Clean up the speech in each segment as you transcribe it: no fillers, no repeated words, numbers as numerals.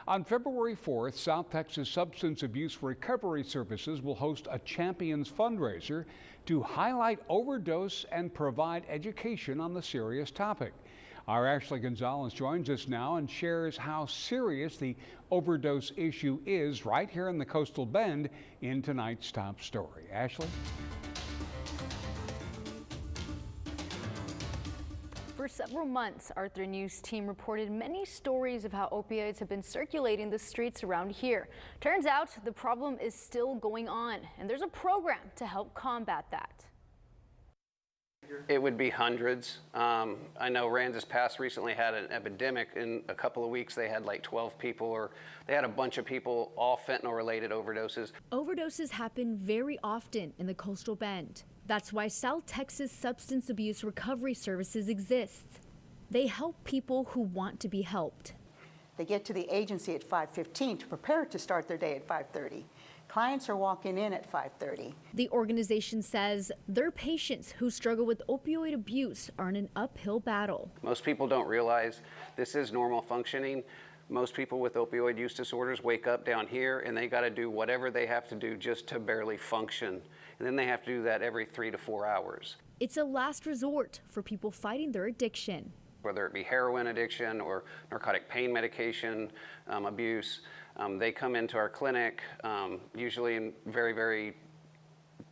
On February 4th, South Texas Substance Abuse Recovery Services will host a Champions fundraiser to highlight overdose and provide education on the serious topic. Our Ashley Gonzalez joins us now and shares how serious the overdose issue is right here in the Coastal Bend in tonight's top story. Ashley? For several months, our 3 News team reported many stories of how opioids have been circulating the streets around here. Turns out the problem is still going on, and there's a program to help combat that. It would be hundreds. I know Ranzas Pass recently had an epidemic. In a couple of weeks, they had like 12 people, or they had a bunch of people, all fentanyl-related overdoses. Overdoses happen very often in the Coastal Bend. That's why South Texas Substance Abuse Recovery Services exists. They help people who want to be helped. They get to the agency at 5:15 to prepare to start their day at 5:30. Clients are walking in at 5:30. The organization says their patients who struggle with opioid abuse are in an uphill battle. Most people don't realize this is normal functioning. Most people with opioid use disorders wake up down here and they got to do whatever they have to do just to barely function. And then they have to do that every 3 to 4 hours. It's a last resort for people fighting their addiction. Whether it be heroin addiction or narcotic pain medication abuse, they come into our clinic usually in very, very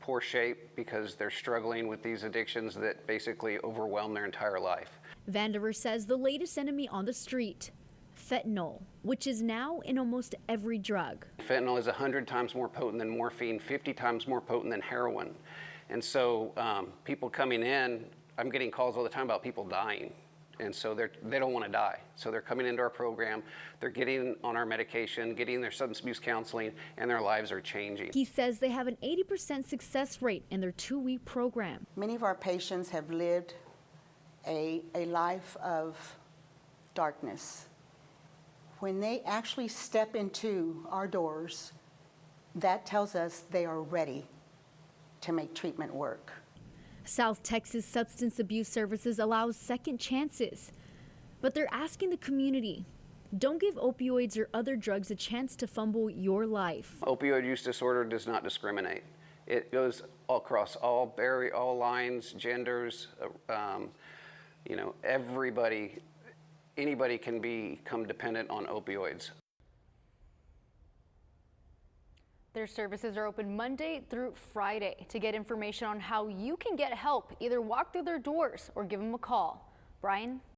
poor shape because they're struggling with these addictions that basically overwhelm their entire life. Vandiver says the latest enemy on the street, fentanyl, which is now in almost every drug. Fentanyl is 100 times more potent than morphine, 50 times more potent than heroin. And so people coming in, I'm getting calls all the time about people dying. And so they don't want to die. So they're coming into our program, they're getting on our medication, getting their substance abuse counseling, and their lives are changing. He says they have an 80% success rate in their 2-week program. Many of our patients have lived a life of darkness. When they actually step into our doors, that tells us they are ready to make treatment work. South Texas Substance Abuse Services allows second chances, but they're asking the community, don't give opioids or other drugs a chance to fumble your life. Opioid use disorder does not discriminate. It goes across all lines, genders, everybody, anybody can become dependent on opioids. Their services are open Monday through Friday. To get information on how you can get help, either walk through their doors or give them a call. Brian?